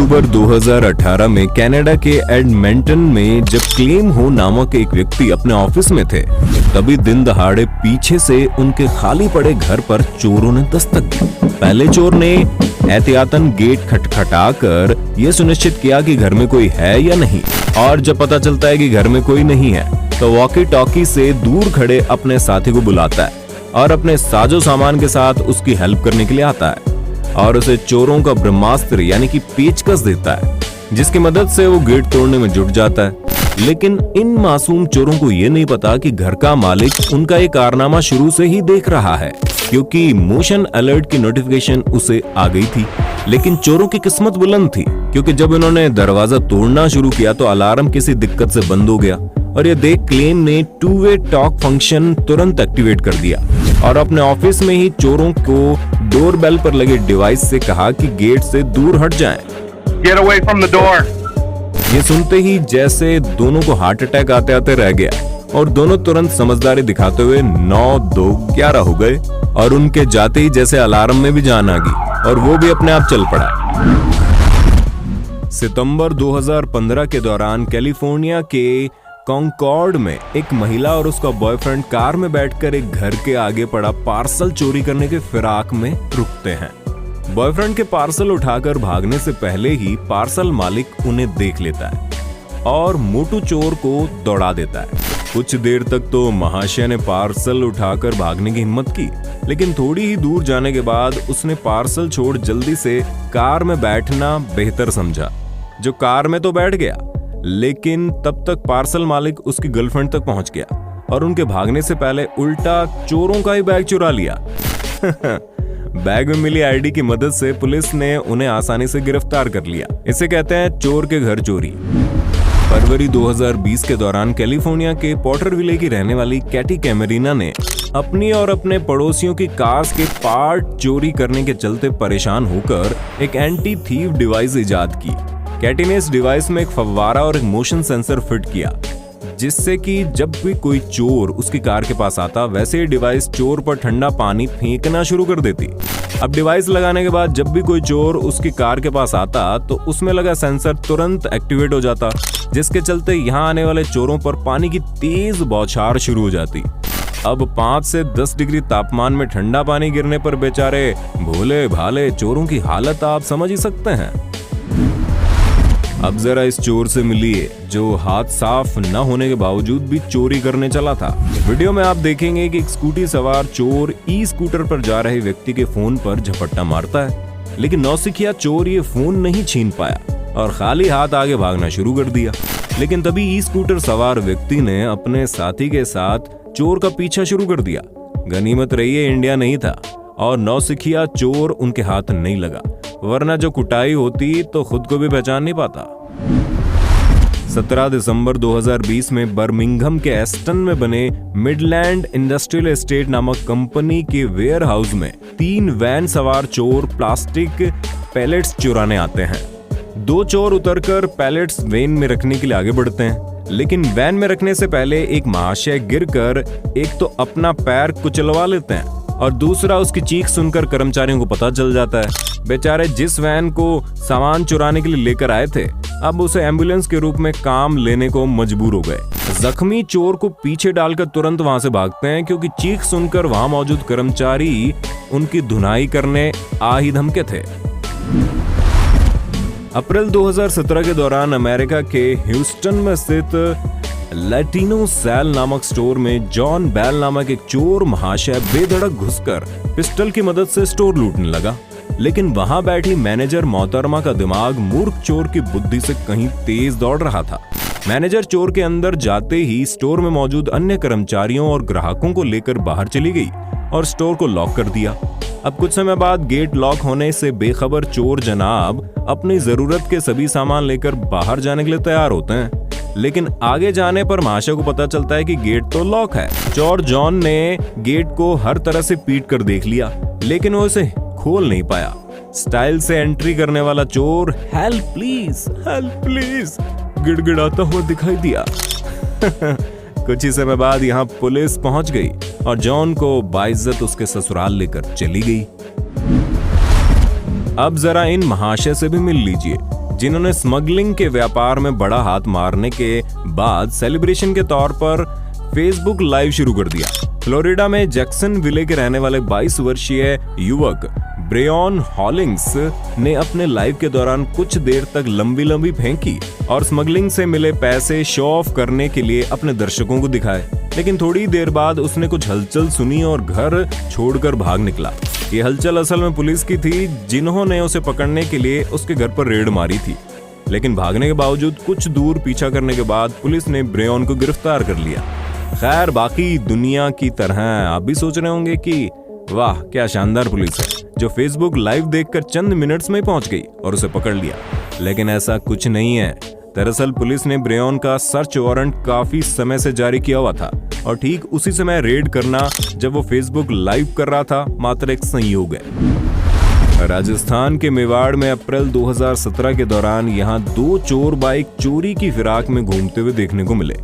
अक्टूबर 2018 में कनाडा के एडमंटन में जब क्लेम हो नामक एक व्यक्ति अपने ऑफिस में थे, तभी दिन दहाड़े पीछे से उनके खाली पड़े घर पर चोरों ने दस्तक दी। पहले चोर ने एहतियातन गेट खटखटाकर यह सुनिश्चित किया कि घर में कोई है या नहीं, और जब पता चलता है कि घर में कोई नहीं है तो वॉकी टॉकी से दूर खड़े अपने साथी को बुलाता है और अपने साजो सामान के साथ उसकी हेल्प करने के लिए आता है और उसे चोरों का ब्रह्मास्त्र यानी कि पेचकस देता है, जिसकी मदद से वो गेट तोड़ने में जुट जाता है। लेकिन इन मासूम चोरों को ये नहीं पता कि घर का मालिक उनका ये कारनामा शुरू से ही देख रहा है, क्योंकि मोशन अलर्ट की नोटिफिकेशन उसे आ गई थी। लेकिन चोरों की किस्मत बुलंद थी, क्योंकि जब इन्होंने दरवाजा तोड़ना शुरू किया तो अलार्म किसी दिक्कत से बंद हो गया और ये देख क्लेम ने टू वे टॉक फंक्शन तुरंत एक्टिवेट कर दिया और अपने ऑफिस में ही चोरों को डोरबेल पर लगे डिवाइस से कहा कि गेट से दूर हट जाएं। Get away from the door. ये सुनते ही जैसे दोनों को हार्ट अटैक आते आते रह गया और दोनों तुरंत समझदारी दिखाते हुए 9-2-11 हो गए और उनके जाते ही जैसे अलार्म में भी जान आ गई और वो भी अपने आप चल पड़ा। सितंबर 2015 के दौरान कैलिफोर्निया के कॉन्कॉर्ड में एक महिला और उसका बॉयफ्रेंड कार में बैठकर एक घर के आगे पड़ा पार्सल चोरी करने के फिराक में रुकते हैं। बॉयफ्रेंड के पार्सल उठाकर भागने से पहले ही पार्सल मालिक उन्हें देख लेता है और मोटू चोर को दौड़ा देता है। कुछ देर तक तो महाशय ने पार्सल उठाकर भागने की हिम्मत की, लेकिन थोड़ी ही दूर जाने के बाद उसने पार्सल छोड़ जल्दी से कार में बैठना बेहतर समझा। जो कार में तो बैठ गया, लेकिन तब तक पार्सल मालिक उसकी गर्लफ्रेंड तक पहुंच गया और उनके भागने से पहले उल्टा चोरों का ही बैग चुरा लिया। बैग में मिली आईडी की मदद से पुलिस ने उन्हें आसानी से गिरफ्तार कर लिया। इसे कहते हैं चोर के घर चोरी। फरवरी 2020 के दौरान कैलिफोर्निया के पॉटरविले की रहने वाली कैटी कैमरीना ने अपनी और अपने पड़ोसियों की कार्स के पार्ट चोरी करने के चलते परेशान होकर एक एंटी थीव डिवाइस इजाद की। कैटी ने इस डिवाइस में एक फव्वारा और एक मोशन सेंसर फिट किया, जिससे कि जब भी कोई चोर उसकी कार के पास आता, वैसे ही डिवाइस चोर पर ठंडा पानी फेंकना शुरू कर देती। अब डिवाइस लगाने के बाद जब भी कोई चोर उसकी कार के पास आता तो उसमें लगा सेंसर तुरंत एक्टिवेट हो जाता, जिसके चलते यहाँ आने वाले चोरों पर पानी की तेज बौछार शुरू हो जाती। अब 5 से 10 डिग्री तापमान में ठंडा पानी गिरने पर बेचारे भोले भाले चोरों की हालत आप समझ ही सकते हैं। अब जरा इस चोर से मिलिए जो हाथ साफ न होने के बावजूद भी चोरी करने चला था। वीडियो में आप देखेंगे कि एक स्कूटी सवार चोर ई स्कूटर पर जा रहे व्यक्ति के फोन पर झपट्टा मारता है, लेकिन नौसिखिया चोर ये फोन नहीं छीन पाया और खाली हाथ आगे भागना शुरू कर दिया। लेकिन तभी ई स्कूटर सवार व्यक्ति ने अपने साथी के साथ चोर का पीछा शुरू कर दिया। गनीमत रही है इंडिया नहीं था और नौसिखिया चोर उनके हाथ नहीं लगा, वरना जो कुटाई होती तो खुद को भी पहचान नहीं पाता। 17 दिसंबर 2020 में बर्मिंघम के एस्टन में बने मिडलैंड इंडस्ट्रियल एस्टेट नामक कंपनी के वेयर हाउस में 3 वैन सवार चोर प्लास्टिक पैलेट्स चुराने आते हैं। 2 चोर उतरकर पैलेट्स वैन में रखने के लिए आगे बढ़ते हैं, लेकिन वैन में रखने से पहले एक महाशय गिरकर एक तो अपना पैर कुचलवा लेते हैं और दूसरा उसकी चीख सुनकर कर्मचारियों को पता चल जाता है। बेचारे जिस वैन को सामान चुराने के लिए लेकर आए थे, अब उसे एम्बुलेंस के रूप में काम लेने को मजबूर हो गए। जख्मी चोर को पीछे डालकर तुरंत वहां से भागते हैं, क्योंकि चीख सुनकर वहां मौजूद कर्मचारी उनकी धुनाई करने आ ही धमके थे। अप्रैल 2017 के दौरान अमेरिका के ह्यूस्टन में स्थित लैटिनो सेल नामक स्टोर में जॉन बेल नामक एक चोर महाशय बेधड़क घुसकर पिस्टल की मदद से स्टोर लूटने लगा। लेकिन वहां बैठी मैनेजर मोहतरमा का दिमाग मूर्ख चोर की बुद्धि से कहीं तेज दौड़ रहा था। मैनेजर चोर के अंदर जाते ही स्टोर में मौजूद अन्य कर्मचारियों और ग्राहकों को लेकर बाहर चली गई और स्टोर को लॉक कर दिया। अब कुछ समय बाद गेट लॉक होने से बेखबर चोर जनाब अपनी जरूरत के सभी सामान लेकर बाहर जाने के लिए तैयार होते हैं, लेकिन आगे जाने पर महाशय को पता चलता है कि गेट तो लॉक है। चोर जॉन ने गेट को हर तरह से पीट कर देख लिया, लेकिन वो इसे खोल नहीं पाया। स्टाइल से एंट्री करने वाला चोर हेल्प प्लीज गिड़गिड़ाता हुआ दिखाई दिया। कुछ ही समय बाद यहाँ पुलिस पहुंच गई और जॉन को बाइज्जत उसके ससुराल लेकर चली गई। अब जरा इन महाशय से भी मिल लीजिए, जिन्होंने स्मगलिंग के व्यापार में बड़ा हाथ मारने के बाद सेलिब्रेशन के तौर पर फेसबुक लाइव शुरू कर दिया। फ्लोरिडा में जैक्सनविले के रहने वाले 22 वर्षीय युवक ब्रेयन हॉलिंग्स ने अपने लाइव के दौरान कुछ देर तक लंबी फेंकी और स्मगलिंग से मिले पैसे शो ऑफ करने के लिए अपने दर्शकों को दिखाए। लेकिन थोड़ी देर बाद उसने कुछ हलचल सुनी और घर छोड़कर भाग निकला। ये हलचल असल में पुलिस की थी, जिन्होंने उसे पकड़ने के लिए उसके घर पर रेड मारी थी। लेकिन भागने के बावजूद कुछ दूर पीछा करने के बाद पुलिस ने ब्रेयन को गिरफ्तार कर लिया। खैर, बाकी दुनिया की तरह आप भी सोच रहे होंगे कि वाह क्या शानदार पुलिस है, जो फेसबुक लाइव देखकर चंद मिनट्स में पहुंच गई और उसे पकड़ लिया। लेकिन ऐसा कुछ नहीं है। दरअसल पुलिस ने ब्रेयन का सर्च वारंट काफी समय से जारी किया हुआ था और ठीक उसी समय रेड करना जब वो फेसबुक लाइव कर रहा था मात्र एक संयोग है। राजस्थान के मेवाड़ में अप्रैल 2017 के दौरान यहाँ 2 चोर बाइक चोरी की फिराक में घूमते हुए देखने को मिले।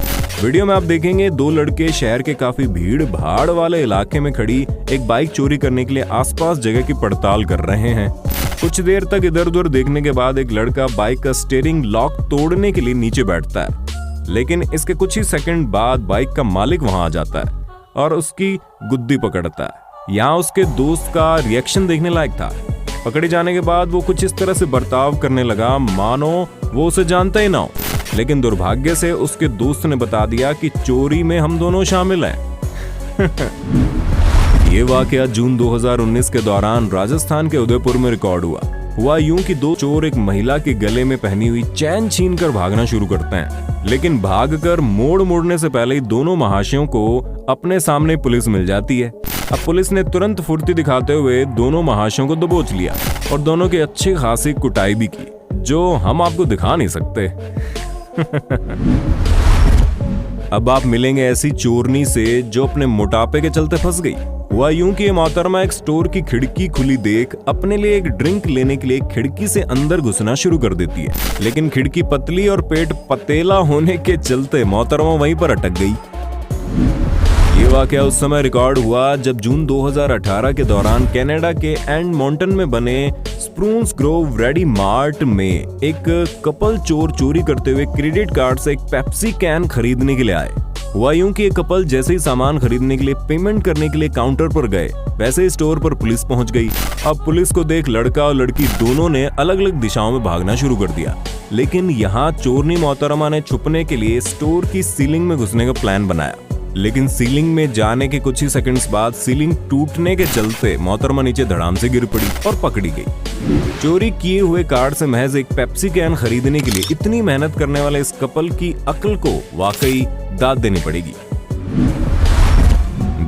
वीडियो में आप देखेंगे 2 लड़के शहर के काफी भीड़ भाड़ वाले इलाके में खड़ी एक बाइक चोरी करने के लिए आसपास जगह की पड़ताल कर रहे हैं। कुछ देर तक इधर उधर देखने के बाद एक लड़का बाइक का स्टीयरिंग लॉक तोड़ने के लिए नीचे बैठता है, लेकिन इसके कुछ ही सेकंड बाद बाइक का मालिक वहां आ जाता है और उसकी गुद्दी पकड़ता है। यहाँ उसके दोस्त का रिएक्शन देखने लायक था। पकड़े जाने के बाद वो कुछ इस तरह से बर्ताव करने लगा मानो वो उसे जानता ही ना हो, लेकिन दुर्भाग्य से उसके दोस्त ने बता दिया कि चोरी में हम दोनों शामिल हैं। ये वाकया जून 2019 के दौरान राजस्थान के उदयपुर में रिकॉर्ड हुआ यूं कि 2 चोर एक महिला के गले में पहनी हुई चैन छीनकर भागना शुरू करते हैं, लेकिन भागकर मोड़ने से पहले ही दोनों महाशयों को अपने सामने पुलिस मिल जाती है। अब पुलिस ने तुरंत फुर्ती दिखाते हुए दोनों महाशयों को दबोच लिया और दोनों की अच्छी खासी कुटाई भी की, जो हम आपको दिखा नहीं सकते। अब आप मिलेंगे ऐसी चोरनी से जो अपने मोटापे के चलते फंस गई। हुआ यूं कि ये मोहतरमा एक स्टोर की खिड़की खुली देख अपने लिए एक ड्रिंक लेने के लिए खिड़की से अंदर घुसना शुरू कर देती है, लेकिन खिड़की पतली और पेट पतेला होने के चलते मोहतरमा वहीं पर अटक गई। ये वाकया उस समय रिकॉर्ड हुआ जब जून 2018 के दौरान कनाडा के एडमंटन में बने स्प्रूस ग्रोव रेडी मार्ट में एक कपल चोरी करते हुए क्रेडिट कार्ड से एक पेप्सी कैन खरीदने के लिए आए। हुआ यूं कि ये कपल जैसे ही सामान खरीदने के लिए पेमेंट करने के लिए काउंटर पर गए, वैसे ही स्टोर पर पुलिस पहुंच गई। अब पुलिस को देख लड़का और लड़की दोनों ने अलग अलग दिशाओं में भागना शुरू कर दिया, लेकिन यहाँ चोरनी मोहतरमा ने छुपने के लिए स्टोर की सीलिंग में घुसने का प्लान बनाया। लेकिन सीलिंग में जाने के कुछ ही सेकंड्स बाद सीलिंग टूटने के चलते मोहतरमा नीचे धड़ाम से गिर पड़ी और पकड़ी गई। चोरी किए हुए कार्ड से महज एक पेप्सी कैन खरीदने के लिए इतनी मेहनत करने वाले इस कपल की अक्ल को वाकई दाद देनी पड़ेगी।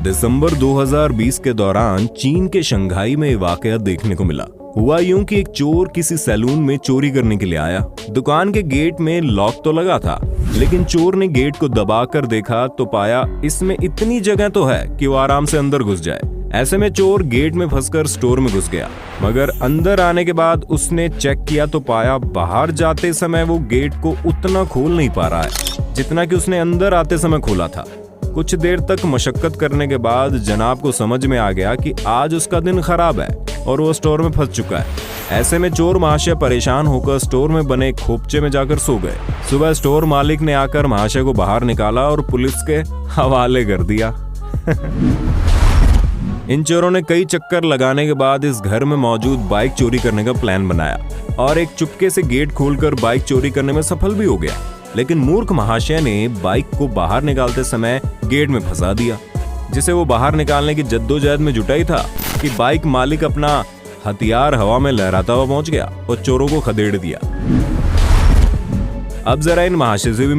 दिसंबर 2020 के दौरान चीन के शंघाई में वाकया देखने को मिला। हुआ यूं कि एक चोर किसी सैलून में चोरी करने के लिए आया। दुकान के गेट में लॉक तो लगा था, लेकिन चोर ने गेट को दबाकर देखा तो पाया इसमें इतनी जगह तो है कि वो आराम से अंदर घुस जाए। ऐसे में चोर गेट में फंसकर स्टोर में घुस गया, मगर अंदर आने के बाद उसने चेक किया तो पाया बाहर जाते समय वो गेट को उतना खोल नहीं पा रहा है जितना कि उसने अंदर आते समय खोला था। कुछ देर तक मशक्कत करने के बाद जनाब को समझ में आ गया कि आज उसका दिन खराब है और वो स्टोर में फंस चुका है। ऐसे में चोर महाशय परेशान होकर स्टोर में बने खोपचे में जाकर सो गए। सुबह स्टोर मालिक ने आकर महाशय को बाहर निकाला और पुलिस के हवाले कर दिया। इन चोरों ने कई चक्कर लगाने के बाद इस घर में मौजूद बाइक चोरी करने का प्लान बनाया और एक चुपके से गेट खोलकर बाइक चोरी करने में सफल भी हो गया। लेकिन मूर्ख महाशय ने बाइक को बाहर निकालते समय गेट में फंसा दिया, जिसे वो बाहर निकालने की जद्दोजहद में जुटा ही था कि बाइक मालिक अपना हथियार हवा में लहराता हुआ पहुंच गया और चोरों को खदेड़ दिया। अब जरा इन महाशय से भी